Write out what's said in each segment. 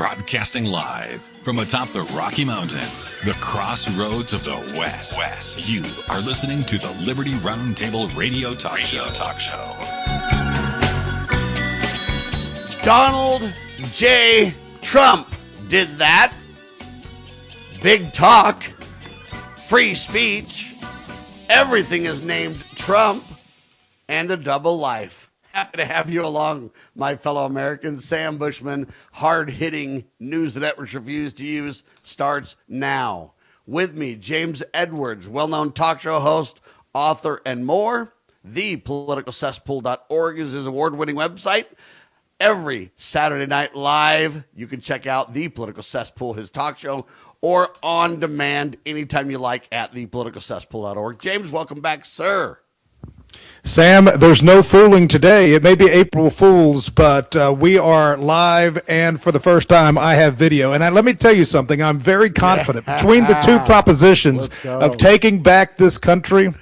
Broadcasting live from atop the Rocky Mountains, the crossroads of the West. You are listening to the Liberty Roundtable Radio Talk Show. Donald J. Trump did that. Big talk, free speech, everything is named Trump, and a double life. Happy to have you along, my fellow Americans. Sam Bushman, hard-hitting news the networks refuse to use, starts now. With me, James Edwards, well-known talk show host, author, and more. ThePoliticalCesspool.org is his award-winning website. Every Saturday night live, you can check out The Political Cesspool, his talk show, or on demand anytime you like at ThePoliticalCesspool.org. James, welcome back, sir. Sam, there's no fooling today. It may be April Fool's, but we are live, and for the first time, I have video. And let me tell you something. I'm very confident between the two propositions of taking back this country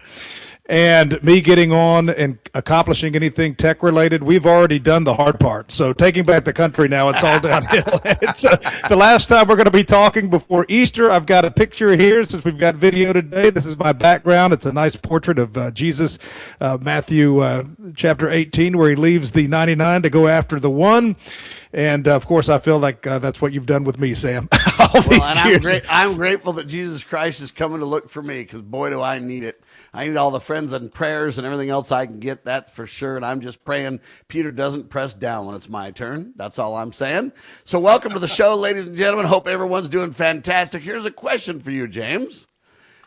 and me getting on and accomplishing anything tech-related. We've already done the hard part. So taking back the country now, it's all downhill. It's the last time we're going to be talking before Easter. I've got a picture here since we've got video today. This is my background. It's a nice portrait of Jesus, Matthew chapter 18, where he leaves the 99 to go after the one. And, of course, I feel like that's what you've done with me, Sam, all these years. I'm grateful that Jesus Christ is coming to look for me, because, boy, do I need it. I need all the friends and prayers and everything else I can get, that's for sure. And I'm just praying Peter doesn't press down when it's my turn. That's all I'm saying. So welcome to the show, ladies and gentlemen. Hope everyone's doing fantastic. Here's a question for you, James.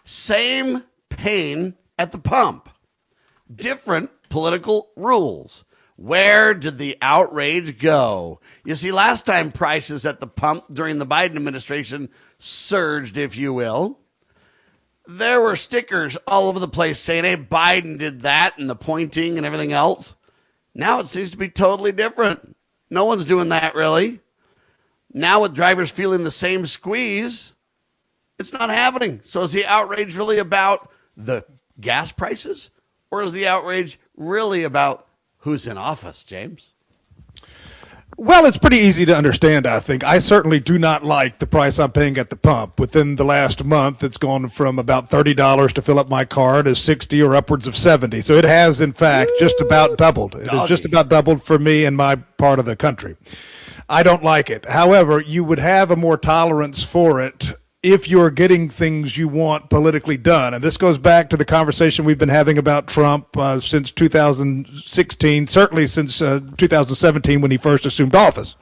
Same pain at the pump. Different political rules. Where did the outrage go? You see, last time prices at the pump during the Biden administration surged, if you will, there were stickers all over the place saying, hey, Biden did that, and the pointing and everything else. Now it seems to be totally different. No one's doing that, really. Now with drivers feeling the same squeeze, it's not happening. So is the outrage really about the gas prices? Or is the outrage really about who's in office, James? Well, it's pretty easy to understand, I think. I certainly do not like the price I'm paying at the pump. Within the last month, it's gone from about $30 to fill up my car to $60 or upwards of $70. So it has, in fact, just about doubled. It has just about doubled for me in my part of the country. I don't like it. However, you would have a more tolerance for it if you're getting things you want politically done. And this goes back to the conversation we've been having about Trump since 2016, certainly since 2017 when he first assumed office.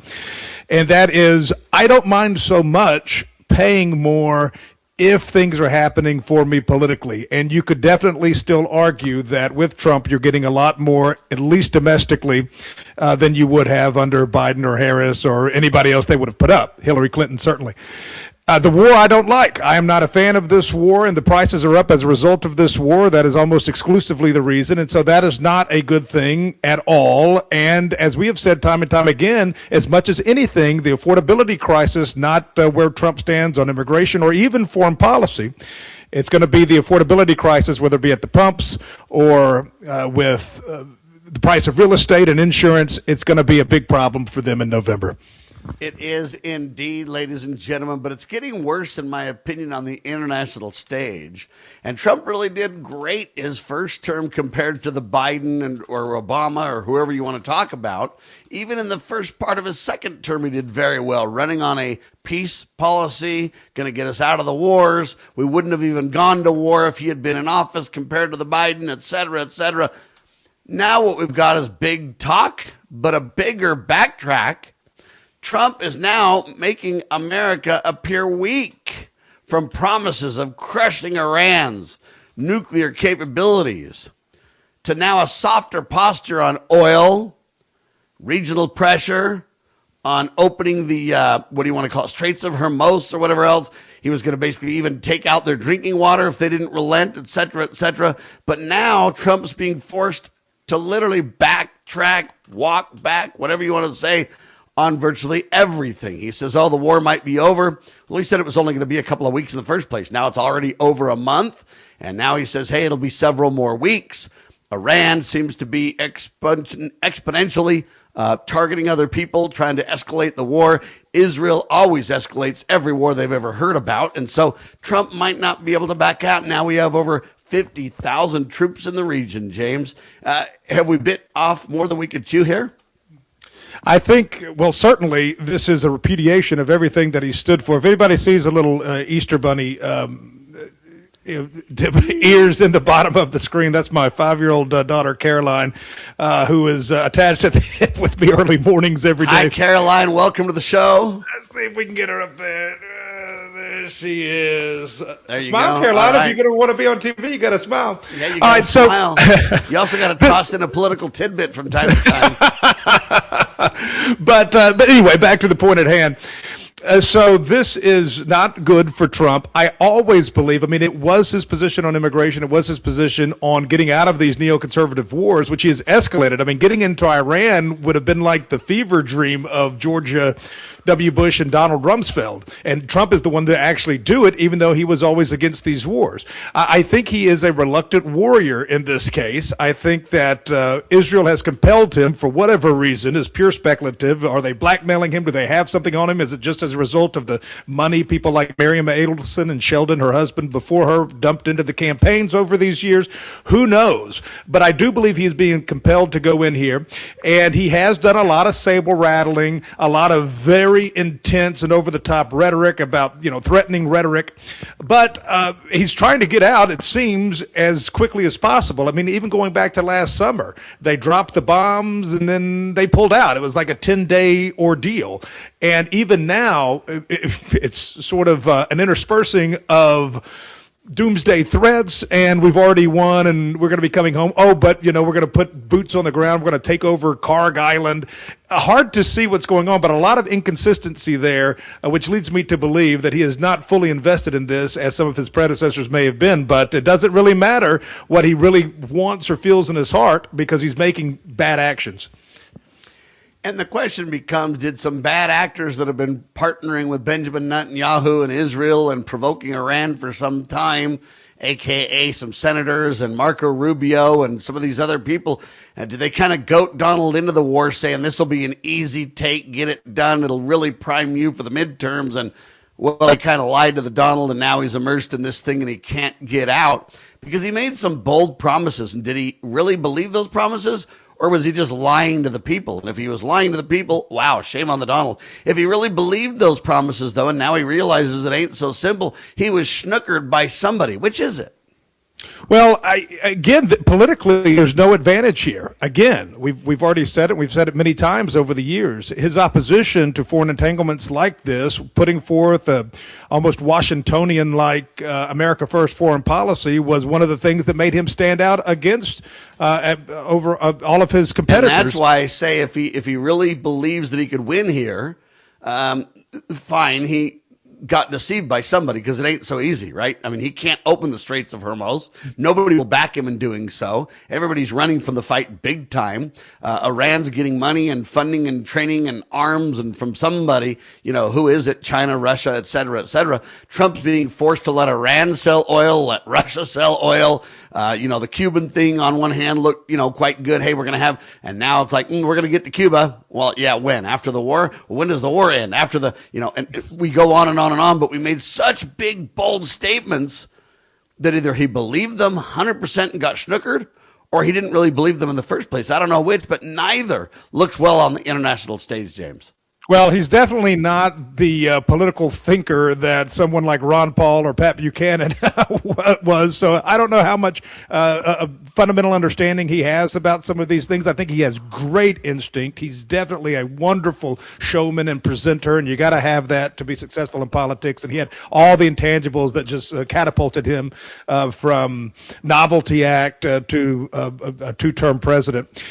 And that is, I don't mind so much paying more if things are happening for me politically. And you could definitely still argue that with Trump, you're getting a lot more, at least domestically, than you would have under Biden or Harris or anybody else they would have put up. Hillary Clinton, certainly. The war I don't like. I am not a fan of this war, and the prices are up as a result of this war. That is almost exclusively the reason, and so that is not a good thing at all. And as we have said time and time again, as much as anything, the affordability crisis, not where Trump stands on immigration or even foreign policy, it's going to be the affordability crisis, whether it be at the pumps or with the price of real estate and insurance. It's going to be a big problem for them in November. It is indeed, ladies and gentlemen, but it's getting worse, in my opinion, on the international stage. And Trump really did great his first term compared to the Biden or Obama or whoever you want to talk about. Even in the first part of his second term, he did very well, running on a peace policy, going to get us out of the wars. We wouldn't have even gone to war if he had been in office compared to the Biden, et cetera, et cetera. Now what we've got is big talk, but a bigger backtrack. Trump is now making America appear weak from promises of crushing Iran's nuclear capabilities to now a softer posture on oil, regional pressure, on opening the, what do you want to call it, Straits of Hormuz or whatever else. He was going to basically even take out their drinking water if they didn't relent, et cetera, et cetera. But now Trump's being forced to literally backtrack, walk back, whatever you want to say, on virtually everything. He says, oh, the war might be over. Well, he said it was only going to be a couple of weeks in the first place. Now it's already over a month. And now he says, hey, it'll be several more weeks. Iran seems to be exponentially targeting other people, trying to escalate the war. Israel always escalates every war they've ever heard about. And so Trump might not be able to back out. Now we have over 50,000 troops in the region, James. Have we bit off more than we could chew here? I think, well, certainly this is a repudiation of everything that he stood for. If anybody sees a little Easter bunny ears in the bottom of the screen, that's my 5-year-old daughter, Caroline, who is attached at the hip with me early mornings every day. Hi, Caroline. Welcome to the show. Let's see if we can get her up there. There she is. There you smile, go. Caroline. Right. If you're going to want to be on TV, you got to smile. Yeah, you got to smile. You also got to toss in a political tidbit from time to time. But anyway, back to the point at hand. So this is not good for Trump. I always believe, I mean, it was his position on immigration. It was his position on getting out of these neoconservative wars, which he has escalated. I mean, getting into Iran would have been like the fever dream of George W. Bush and Donald Rumsfeld. And Trump is the one to actually do it, even though he was always against these wars. I think he is a reluctant warrior in this case. I think that Israel has compelled him for whatever reason. Is pure speculative. Are they blackmailing him? Do they have something on him? Is it just as a result of the money people like Miriam Adelson and Sheldon, her husband, before her, dumped into the campaigns over these years? Who knows? But I do believe he is being compelled to go in here. And he has done a lot of saber rattling, a lot of very intense and over-the-top rhetoric about, threatening rhetoric. But he's trying to get out, it seems, as quickly as possible. I mean, even going back to last summer, they dropped the bombs and then they pulled out. It was like a 10-day ordeal. And even now, it's sort of an interspersing of doomsday threats, and we've already won, and we're going to be coming home. Oh, but, we're going to put boots on the ground. We're going to take over Karg Island. Hard to see what's going on, but a lot of inconsistency there, which leads me to believe that he is not fully invested in this, as some of his predecessors may have been. But it doesn't really matter what he really wants or feels in his heart, because he's making bad actions. And the question becomes, did some bad actors that have been partnering with Benjamin Netanyahu and Israel and provoking Iran for some time, a.k.a. some senators and Marco Rubio and some of these other people, do they kind of goat Donald into the war, saying this will be an easy take, get it done, it'll really prime you for the midterms? And, well, they kind of lied to the Donald, and now he's immersed in this thing and he can't get out because he made some bold promises. And did he really believe those promises? Or was he just lying to the people? And if he was lying to the people, wow, shame on the Donald. If he really believed those promises, though, and now he realizes it ain't so simple, he was snookered by somebody. Which is it? Well, politically, there's no advantage here. Again, we've already said it. We've said it many times over the years. His opposition to foreign entanglements like this, putting forth a almost Washingtonian-like America First foreign policy, was one of the things that made him stand out against over all of his competitors. And that's why I say if he really believes that he could win here, fine. He got deceived by somebody, because it ain't so easy, right? I mean, he can't open the Straits of Hormuz. Nobody will back him in doing so. Everybody's running from the fight big time. Iran's getting money and funding and training and arms and from somebody, who is it? China, Russia, et cetera, et cetera. Trump's being forced to let Iran sell oil, let Russia sell oil. The Cuban thing on one hand looked, quite good. Hey, we're going to have, and now it's like, we're going to get to Cuba. Well, yeah, when? After the war? Well, when does the war end? After the, and we go on and on, but we made such big, bold statements that either he believed them 100% and got snookered, or he didn't really believe them in the first place. I don't know which, but neither looks well on the international stage, James. Well, he's definitely not the political thinker that someone like Ron Paul or Pat Buchanan was. So I don't know how much fundamental understanding he has about some of these things. I think he has great instinct. He's definitely a wonderful showman and presenter, and you got to have that to be successful in politics. And he had all the intangibles that just catapulted him from novelty act to a two-term president.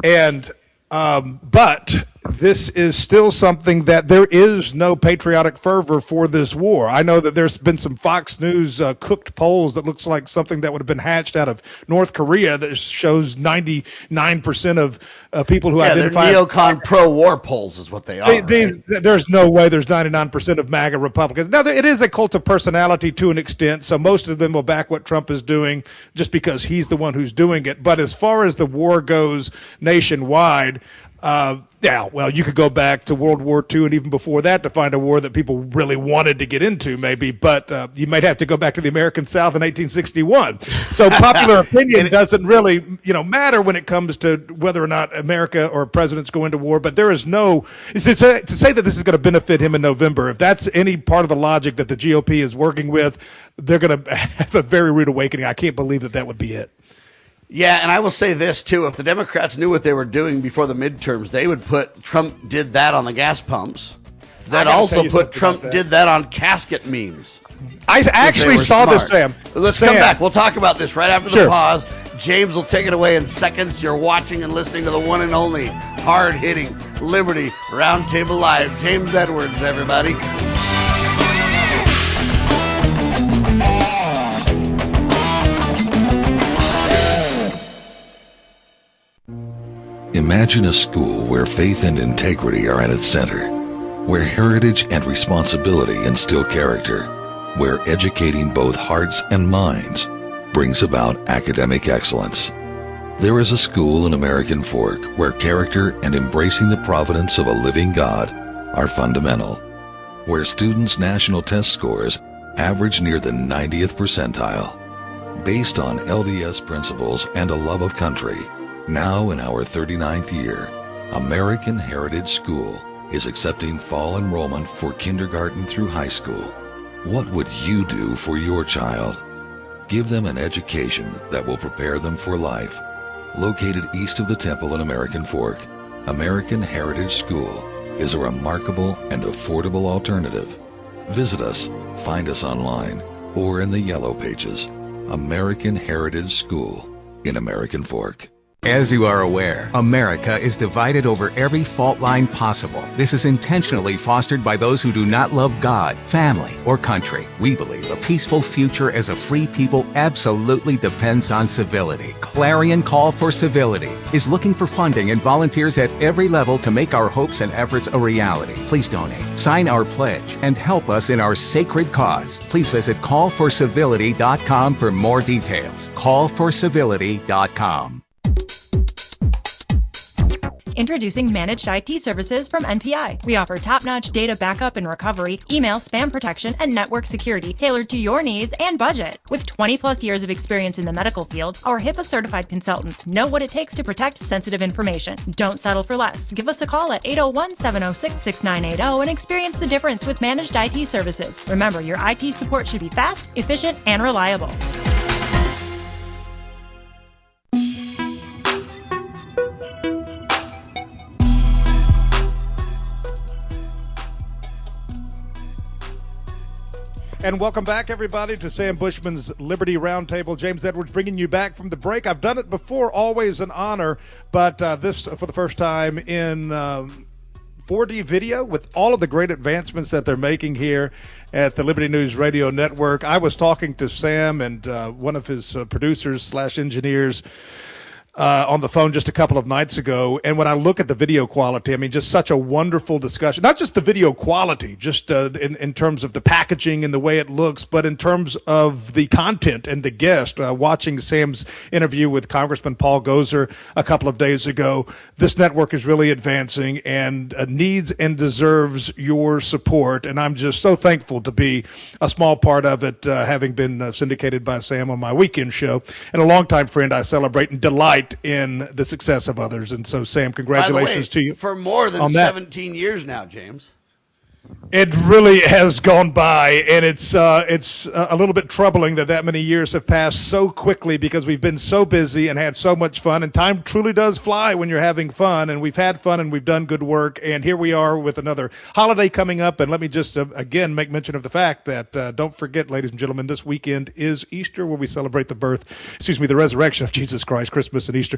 And but this is still something that there is no patriotic fervor for this war. I know that there's been some Fox News cooked polls that looks like something that would have been hatched out of North Korea that shows 99% of people who identify they're neocon pro-war polls is what they are. There's no way there's 99% of MAGA Republicans. Now, it is a cult of personality to an extent, so most of them will back what Trump is doing just because he's the one who's doing it. But as far as the war goes nationwide, you could go back to World War II and even before that to find a war that people really wanted to get into, maybe. But you might have to go back to the American South in 1861. So popular opinion doesn't really, matter when it comes to whether or not America or presidents go into war. But there is no to say that this is going to benefit him in November. If that's any part of the logic that the GOP is working with, they're going to have a very rude awakening. I can't believe that would be it. Yeah, and I will say this, too. If the Democrats knew what they were doing before the midterms, they would put Trump did that on the gas pumps. That also put Trump did that on casket memes. I actually saw this, Sam. Let's come back. We'll talk about this right after the pause. James will take it away in seconds. You're watching and listening to the one and only hard-hitting Liberty Roundtable Live. James Edwards, everybody. Imagine a school where faith and integrity are at its center, where heritage and responsibility instill character, where educating both hearts and minds brings about academic excellence. There is a school in American Fork where character and embracing the providence of a living God are fundamental, where students' national test scores average near the 90th percentile. Based on LDS principles and a love of country, now in our 39th year, American Heritage School is accepting fall enrollment for kindergarten through high school. What would you do for your child? Give them an education that will prepare them for life. Located east of the Temple in American Fork, American Heritage School is a remarkable and affordable alternative. Visit us, find us online, or in the Yellow Pages. American Heritage School in American Fork. As you are aware, America is divided over every fault line possible. This is intentionally fostered by those who do not love God, family, or country. We believe a peaceful future as a free people absolutely depends on civility. Clarion Call for Civility is looking for funding and volunteers at every level to make our hopes and efforts a reality. Please donate, sign our pledge, and help us in our sacred cause. Please visit callforcivility.com for more details. Callforcivility.com. Introducing Managed IT Services from NPI. We offer top-notch data backup and recovery, email spam protection, and network security tailored to your needs and budget. With 20-plus years of experience in the medical field, our HIPAA-certified consultants know what it takes to protect sensitive information. Don't settle for less. Give us a call at 801-706-6980 and experience the difference with Managed IT Services. Remember, your IT support should be fast, efficient, and reliable. And welcome back, everybody, to Sam Bushman's Liberty Roundtable. James Edwards bringing you back from the break. I've done it before, always an honor, but this for the first time in 4D video with all of the great advancements that they're making here at the Liberty News Radio Network. I was talking to Sam and one of his producers / engineers on the phone just a couple of nights ago, and when I look at the video quality, I mean, just such a wonderful discussion. Not just the video quality, just in terms of the packaging and the way it looks, but in terms of the content and the guest. Watching Sam's interview with Congressman Paul Gosar a couple of days ago, this network is really advancing and needs and deserves your support, and I'm just so thankful to be a small part of it, having been syndicated by Sam on my weekend show, and a longtime friend. I celebrate and delight in the success of others. And so, Sam, congratulations to you. For more than 17 years now, James. It really has gone by, and it's a little bit troubling that many years have passed so quickly because we've been so busy and had so much fun. And time truly does fly when you're having fun, and we've had fun and we've done good work. And here we are with another holiday coming up. And let me just again make mention of the fact that don't forget, ladies and gentlemen, this weekend is Easter, where we celebrate the resurrection of Jesus Christ. Christmas and Easter.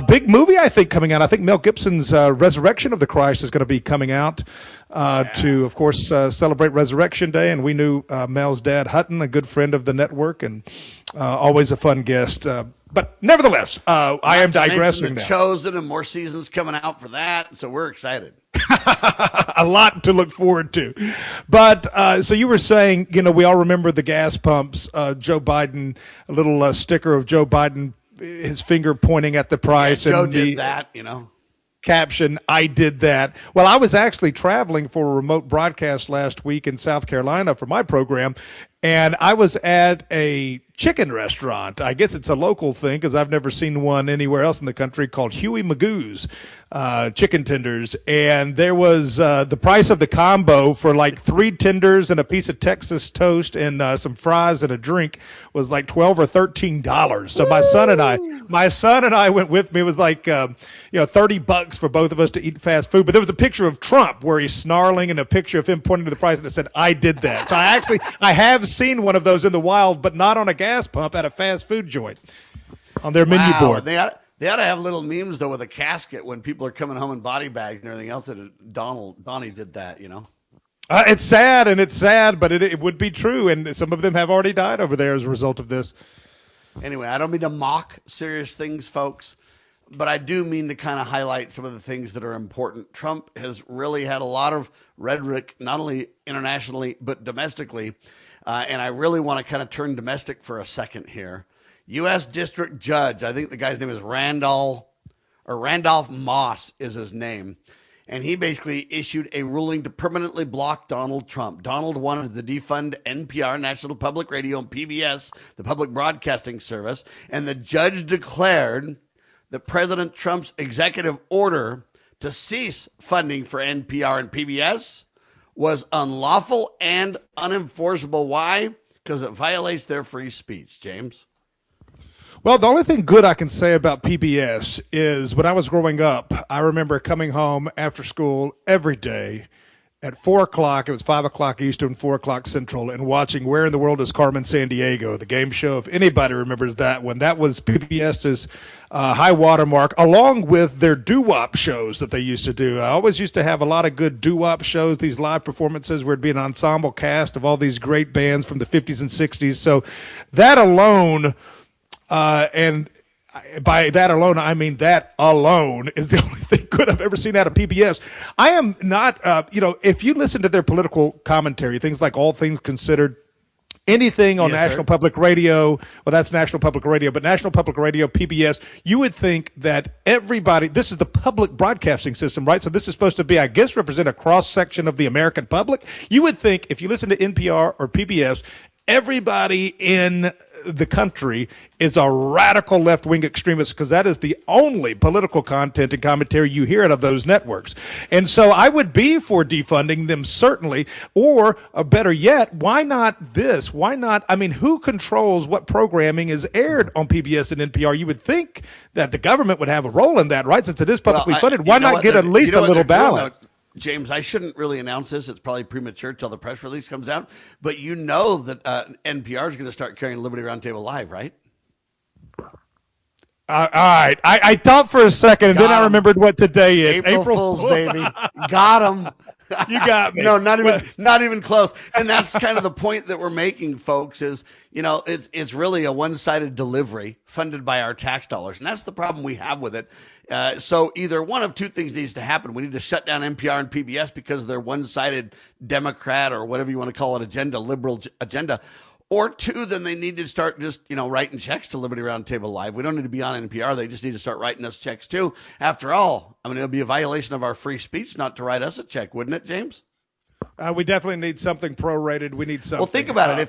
Big movie, I think, coming out. I think Mel Gibson's Resurrection of the Christ is going to be coming out. To, of course, celebrate Resurrection Day. And we knew Mel's dad, Hutton, a good friend of the network and always a fun guest. But nevertheless, I am digressing now. Chosen and more seasons coming out for that. So we're excited. A lot to look forward to. But so you were saying, we all remember the gas pumps, Joe Biden, a little sticker of Joe Biden, his finger pointing at the price. Yeah, Joe and did that, caption, I did that. Well, I was actually traveling for a remote broadcast last week in South Carolina for my program, and I was at a chicken restaurant. I guess it's a local thing because I've never seen one anywhere else in the country, called Huey Magoo's chicken tenders. And there was the price of the combo for like 3 tenders and a piece of Texas toast and some fries and a drink was like $12 or $13. So my son and I went with me. It was like $30 for both of us to eat fast food. But there was a picture of Trump where he's snarling and a picture of him pointing to the price that said, I did that. So I have seen one of those in the wild, but not on a gas pump at a fast food joint on their menu board. They ought to have little memes, though, with a casket when people are coming home in body bags and everything else. That Donnie did that, It's sad, but it would be true. And some of them have already died over there as a result of this. Anyway, I don't mean to mock serious things, folks, but I do mean to kind of highlight some of the things that are important. Trump has really had a lot of rhetoric, not only internationally, but domestically. And I really want to kind of turn domestic for a second here. U.S. District Judge, I think the guy's name is Randolph Moss is his name. And he basically issued a ruling to permanently block Donald Trump. Donald wanted to defund NPR, National Public Radio, and PBS, the public broadcasting service. And the judge declared that President Trump's executive order to cease funding for NPR and PBS was unlawful and unenforceable. Why? Because it violates their free speech, James. Well, the only thing good I can say about PBS is when I was growing up, I remember coming home after school every day at 4 o'clock. It was 5 o'clock Eastern, 4 o'clock Central, and watching Where in the World is Carmen Sandiego, the game show. If anybody remembers that one, that was PBS's high watermark, along with their doo-wop shows that they used to do. I always used to have a lot of good doo-wop shows, these live performances where it'd be an ensemble cast of all these great bands from the 50s and 60s. So that alone... and by that alone, I mean that alone is the only thing good I've ever seen out of PBS. I am not, if you listen to their political commentary, things like All Things Considered, anything on National Public Radio, well, that's National Public Radio, but National Public Radio, PBS, you would think that everybody, this is the public broadcasting system, right? So this is supposed to be, I guess, represent a cross-section of the American public. You would think if you listen to NPR or PBS, everybody in the country is a radical left-wing extremist, because that is the only political content and commentary you hear out of those networks. And so I would be for defunding them, certainly, or better yet, why not this? Why not? I mean, who controls what programming is aired on PBS and NPR? You would think that the government would have a role in that, right? Since it is publicly funded, why not get at least a little balance? James, I shouldn't really announce this. It's probably premature till the press release comes out. But you know that NPR is going to start carrying Liberty Roundtable Live, right? All right. I thought for a second, and then I remembered what today is. April Fool's, baby. Got him. You got me. No, not even close. And that's kind of the point that we're making, folks, is, it's really a one-sided delivery funded by our tax dollars. And that's the problem we have with it. So either one of two things needs to happen. We need to shut down NPR and PBS because they're one-sided Democrat or whatever you want to call it, agenda, liberal agenda. Or two, then they need to start just, writing checks to Liberty Roundtable Live. We don't need to be on NPR. They just need to start writing us checks too. After all, it would be a violation of our free speech not to write us a check, wouldn't it, James? We definitely need something prorated. We need something. Well, think about it.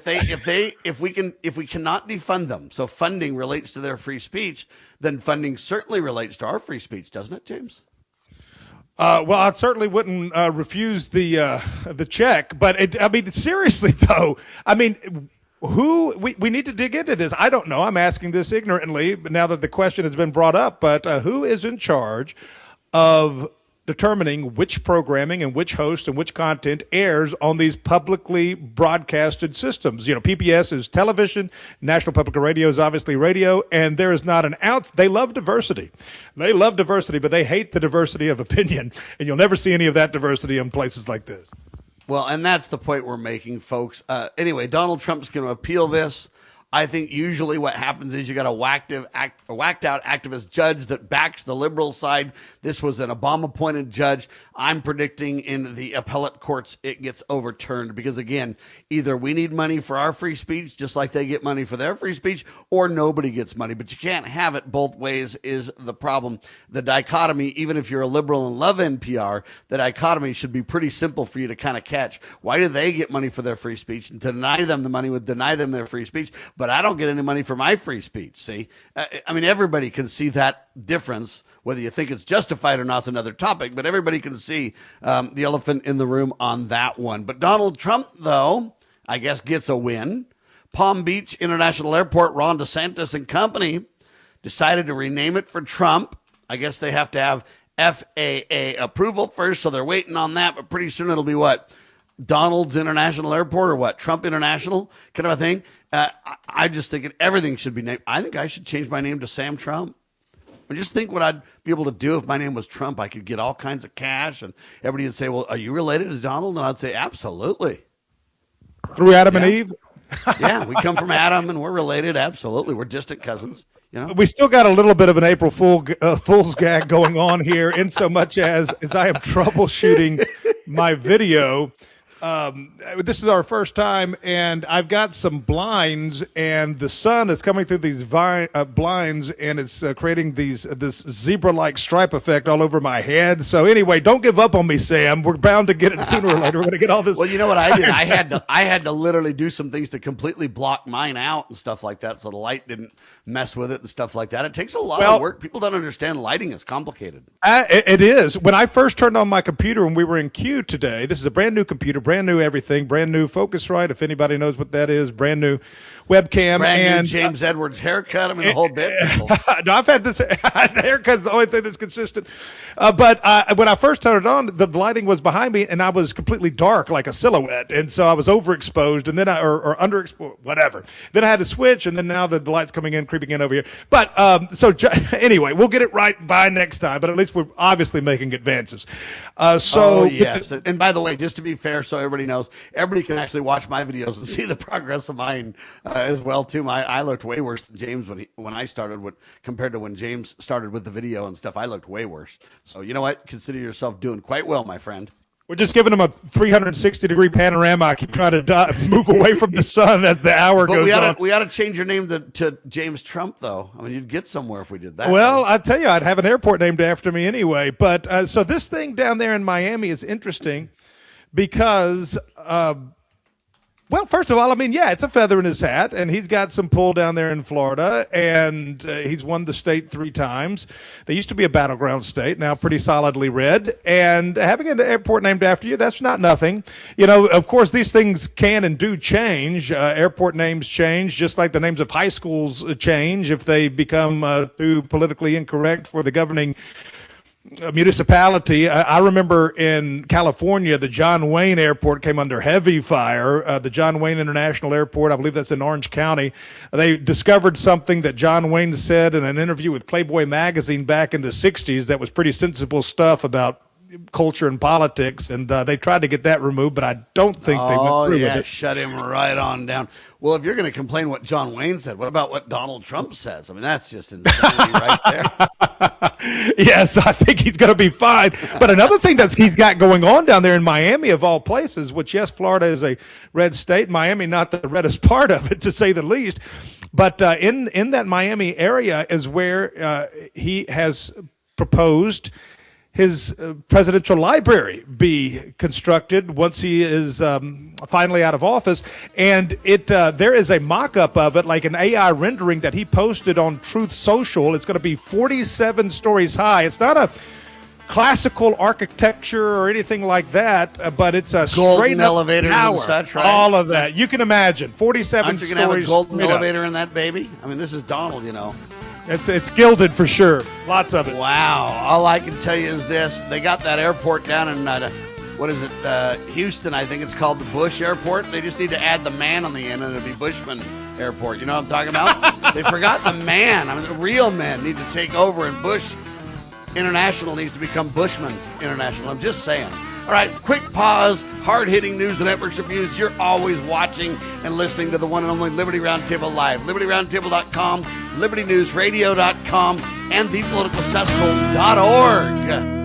If we cannot defund them, so funding relates to their free speech, then funding certainly relates to our free speech, doesn't it, James? Well, I certainly wouldn't refuse the check, but seriously though, we need to dig into this. I don't know. I'm asking this ignorantly, but now that the question has been brought up, but who is in charge of determining which programming and which host and which content airs on these publicly broadcasted systems? PBS is television, National Public Radio is obviously radio, and there is not an ounce. They love diversity. But they hate the diversity of opinion, and you'll never see any of that diversity in places like this. Well, and that's the point we're making, folks. Anyway, Donald Trump's going to appeal this. I think usually what happens is you got a whacked out activist judge that backs the liberal side. This was an Obama-appointed judge. I'm predicting in the appellate courts it gets overturned because, again, either we need money for our free speech, just like they get money for their free speech, or nobody gets money. But you can't have it both ways is the problem. The dichotomy, even if you're a liberal and love NPR, the dichotomy should be pretty simple for you to kind of catch. Why do they get money for their free speech? And to deny them the money would deny them their free speech. But I don't get any money for my free speech, see? Everybody can see that difference. Whether you think it's justified or not is another topic, but everybody can see the elephant in the room on that one. But Donald Trump, though, I guess gets a win. Palm Beach International Airport, Ron DeSantis and company decided to rename it for Trump. I guess they have to have FAA approval first, so they're waiting on that, but pretty soon it'll be what? Donald's International Airport or what? Trump International kind of a thing. I just think everything should be named. I think I should change my name to Sam Trump. And just think what I'd be able to do if my name was Trump. I could get all kinds of cash, and everybody would say, well, are you related to Donald? And I'd say, absolutely. Through Adam and Eve? Yeah, we come from Adam, and we're related. Absolutely. We're distant cousins. We still got a little bit of an April Fool's gag going on here, in so much as I am troubleshooting my video. This is our first time, and I've got some blinds, and the sun is coming through these blinds, and it's creating this zebra-like stripe effect all over my head. So anyway, don't give up on me, Sam. We're bound to get it sooner or later. We're going to get all this. Well, you know what I did? I had to literally do some things to completely block mine out and stuff like that, so the light didn't mess with it and stuff like that. It takes a lot of work. People don't understand lighting is complicated. It is. When I first turned on my computer when we were in Q today, this is a brand new computer, brand new everything, brand new Focusrite, if anybody knows what that is, brand new webcam, brand new James Edwards haircut. The whole bit. No, I've had this. The haircut's the only thing that's consistent. But when I first turned it on, the lighting was behind me, and I was completely dark, like a silhouette, and so I was overexposed, and then or underexposed, whatever. Then I had to switch, and then now the light's coming in, creeping in over here. But anyway, we'll get it right by next time. But at least we're obviously making advances. Yes. And by the way, just to be fair, so everybody knows, everybody can actually watch my videos and see the progress of mine as well too. I looked way worse than James when I started compared to when James started with the video and stuff. I looked way worse. So you know what? Consider yourself doing quite well, my friend. We're just giving him a 360-degree panorama. I keep trying to move away from the sun as the hour goes on. We ought to change your name to James Trump, though. You'd get somewhere if we did that. Well, I tell you, I'd have an airport named after me anyway. But so this thing down there in Miami is interesting because, well, first of all, it's a feather in his hat, and he's got some pull down there in Florida, and he's won the state 3 times. They used to be a battleground state, now pretty solidly red, and having an airport named after you, that's not nothing. Of course, these things can and do change. Airport names change, just like the names of high schools change if they become too politically incorrect for the governing municipality. I remember in California, the John Wayne Airport came under heavy fire. The John Wayne International Airport, I believe that's in Orange County. They discovered something that John Wayne said in an interview with Playboy magazine back in the 60s that was pretty sensible stuff about culture and politics, and they tried to get that removed, but I don't think they went through with it. Shut him right on down. Well, if you're going to complain what John Wayne said, what about what Donald Trump says? That's just insanity right there. Yes, I think he's going to be fine. But another thing that he's got going on down there in Miami, of all places, which, yes, Florida is a red state, Miami not the reddest part of it, to say the least, but in that Miami area is where he has proposed his presidential library be constructed once he is finally out of office. And there is a mock-up of it, like an AI rendering that he posted on Truth Social. It's going to be 47 stories high. It's not a classical architecture or anything like that, but it's a Golden straight up elevators tower. and such, right? All of that. You can imagine. 47 Aren't you stories. going to have a golden straight up. elevator in that baby? I mean, this is Donald, you know. It's gilded for sure. Lots of it. Wow. All I can tell you is this. They got that airport down in, what is it, Houston, I think it's called the Bush Airport. They just need to add the man on the end and it'll be Bushman Airport. You know what I'm talking about? They forgot the man. I mean, the real men need to take over, and Bush International needs to become Bushman International. I'm just saying. All right, quick pause. Hard-hitting news and network reviews. You're always watching and listening to the one and only Liberty Roundtable Live. LibertyRoundtable.com, LibertyNewsRadio.com, and ThePoliticalCesspool.org.